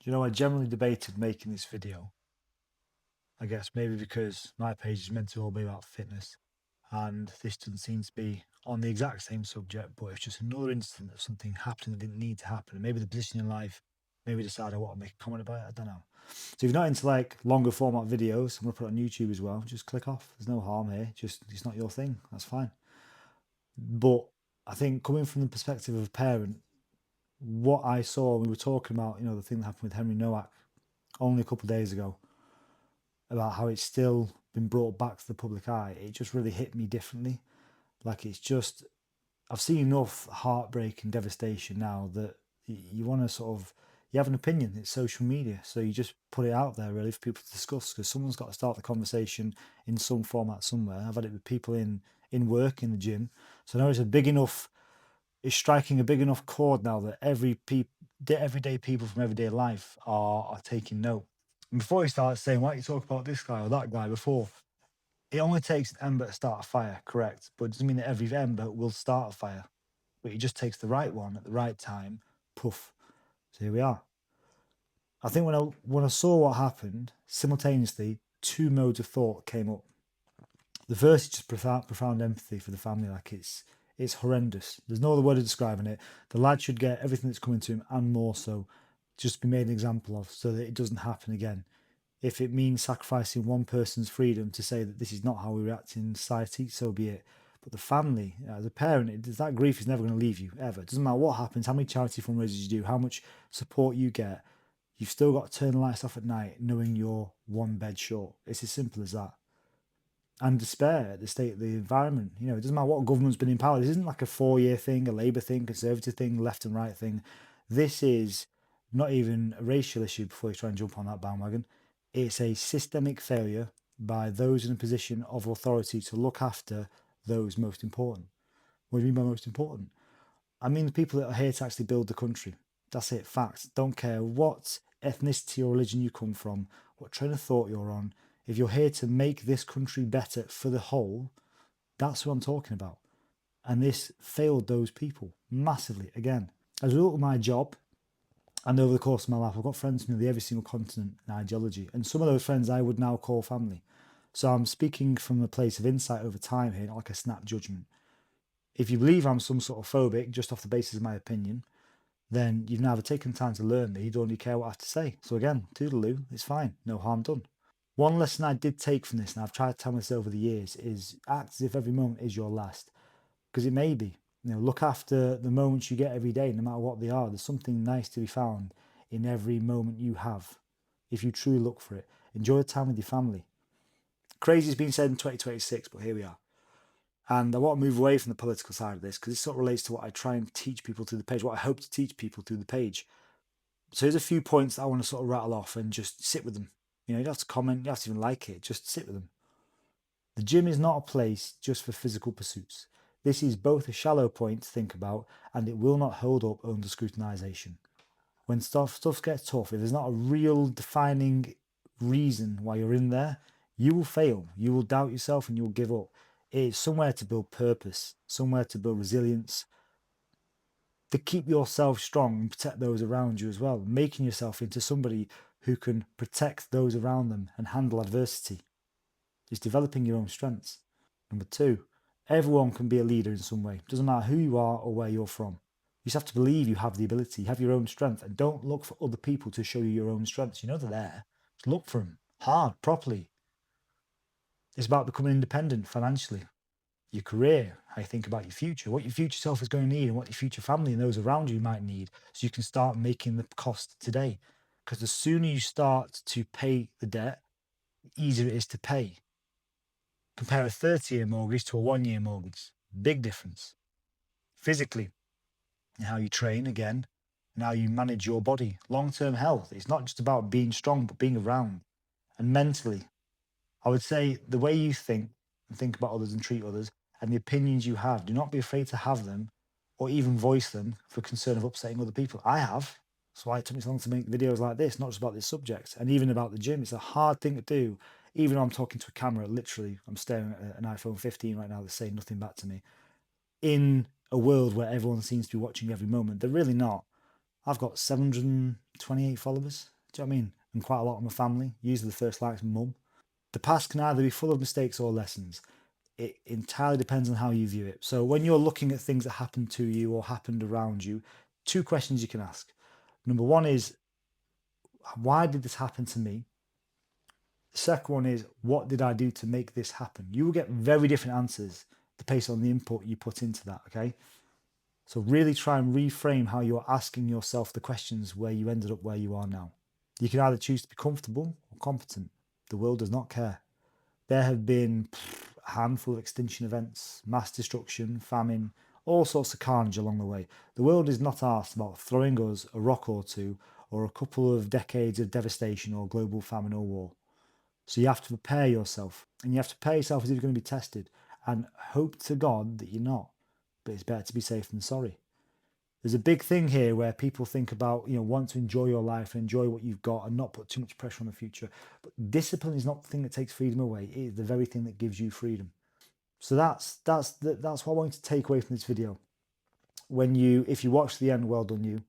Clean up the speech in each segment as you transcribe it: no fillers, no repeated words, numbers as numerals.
You know, I generally debated making this video. I guess maybe because my page is meant to all be about fitness, and this doesn't seem to be on the exact same subject, but it's just another instance of something happening that didn't need to happen. And maybe the position in life, maybe decide I want to make a comment about it. I don't know. So if you're not into like longer format videos, I'm gonna put it on YouTube as well. Just click off. There's no harm here. Just it's not your thing. That's fine. But I think coming from the perspective of a parent, what I saw, we were talking about, the thing that happened with Henry Nowak only a couple of days ago, about how it's still been brought back to the public eye, it just really hit me differently. Like it's just, I've seen enough heartbreak and devastation now that you want to sort of, you have an opinion. It's social media, so you just put it out there really for people to discuss, because someone's got to start the conversation in some format somewhere. I've had it with people in work, in the gym. So now it's striking a big enough chord now that everyday people from everyday life are taking note. And before you start saying, why don't you talk about this guy or that guy before, it only takes an ember to start a fire, correct? But it doesn't mean that every ember will start a fire. But it just takes the right one at the right time, poof. So here we are. I think when I saw what happened, simultaneously, two modes of thought came up. The first is just profound empathy for the family. Like it's horrendous. There's no other word of describing it. The lad should get everything that's coming to him and more so, just be made an example of, so that it doesn't happen again. If it means sacrificing one person's freedom to say that this is not how we react in society, so be it. But the family, as a parent, that grief is never going to leave you, ever. It doesn't matter what happens, how many charity fundraisers you do, how much support you get, you've still got to turn the lights off at night knowing you're one bed short. It's as simple as that. And despair at the state of the environment. It doesn't matter what government's been in power. This isn't like a 4-year thing, a Labour thing, Conservative thing, left and right thing. This is not even a racial issue before you try and jump on that bandwagon. It's a systemic failure by those in a position of authority to look after those most important. What do you mean by most important? I mean the people that are here to actually build the country. That's it, facts. Don't care what ethnicity or religion you come from, what train of thought you're on. If you're here to make this country better for the whole, that's what I'm talking about. And this failed those people massively again. As a result of my job, and over the course of my life, I've got friends from nearly every single continent and ideology. And some of those friends I would now call family. So I'm speaking from a place of insight over time here, not like a snap judgment. If you believe I'm some sort of phobic just off the basis of my opinion, then you've neither taken time to learn me, nor do you care what I have to say. So again, toodaloo, it's fine, no harm done. One lesson I did take from this, and I've tried to tell myself over the years, is act as if every moment is your last. Because it may be. Look after the moments you get every day, no matter what they are. There's something nice to be found in every moment you have, if you truly look for it. Enjoy the time with your family. Crazy's been said in 2026, but here we are. And I want to move away from the political side of this, because it sort of relates to what I try and teach people through the page, what I hope to teach people through the page. So here's a few points that I want to sort of rattle off and just sit with them. You don't have to comment, you don't have to even like it, just sit with them. The gym is not a place just for physical pursuits. This is both a shallow point to think about, and it will not hold up under scrutinisation. When stuff gets tough, if there's not a real defining reason why you're in there, you will fail. You will doubt yourself and you will give up. It's somewhere to build purpose, somewhere to build resilience, to keep yourself strong and protect those around you as well, making yourself into somebody who can protect those around them and handle adversity. It's developing your own strengths. Number 2, everyone can be a leader in some way. It doesn't matter who you are or where you're from. You just have to believe you have the ability, you have your own strength, and don't look for other people to show you your own strengths. You know they're there. Just look for them hard, properly. It's about becoming independent financially. Your career, how you think about your future, what your future self is going to need, and what your future family and those around you might need, so you can start making the cost today. Because the sooner you start to pay the debt, the easier it is to pay. Compare a 30-year mortgage to a 1-year mortgage. Big difference. Physically, and how you train again, and how you manage your body. Long-term health. It's not just about being strong, but being around. And mentally, I would say the way you think and think about others and treat others, and the opinions you have, do not be afraid to have them or even voice them for concern of upsetting other people. I have. That's why it took me so long to make videos like this, not just about this subject, and even about the gym. It's a hard thing to do. Even though I'm talking to a camera, literally, I'm staring at an iPhone 15 right now that's saying nothing back to me. In a world where everyone seems to be watching every moment, they're really not. I've got 728 followers. Do you know what I mean? And quite a lot of my family. Usually the first like's mum. The past can either be full of mistakes or lessons. It entirely depends on how you view it. So when you're looking at things that happened to you or happened around you, two questions you can ask. Number one is, why did this happen to me? The second one is, what did I do to make this happen? You will get very different answers based on the input you put into that, okay? So really try and reframe how you're asking yourself the questions where you ended up where you are now. You can either choose to be comfortable or competent. The world does not care. There have been a handful of extinction events, mass destruction, famine, all sorts of carnage along the way. The world is not asked about throwing us a rock or two or a couple of decades of devastation or global famine or war. So you have to prepare yourself, and you have to prepare yourself as if you're going to be tested, and hope to God that you're not. But it's better to be safe than sorry. There's a big thing here where people think about, want to enjoy your life and enjoy what you've got and not put too much pressure on the future. But discipline is not the thing that takes freedom away. It is the very thing that gives you freedom. So that's what I want to take away from this video. If you watch the end, well done you.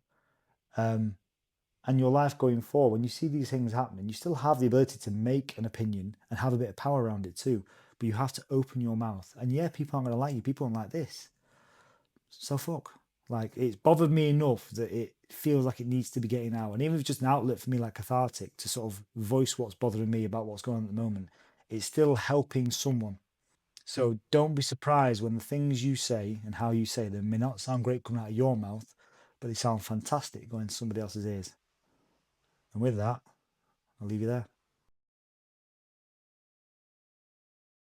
And your life going forward, when you see these things happening, you still have the ability to make an opinion and have a bit of power around it too. But you have to open your mouth. And yeah, people aren't going to like you. People aren't like this. So fuck. Like, it's bothered me enough that it feels like it needs to be getting out. And even if it's just an outlet for me, like cathartic, to sort of voice what's bothering me about what's going on at the moment, it's still helping someone. So don't be surprised when the things you say and how you say them may not sound great coming out of your mouth, but they sound fantastic going to somebody else's ears. And with that, I'll leave you there.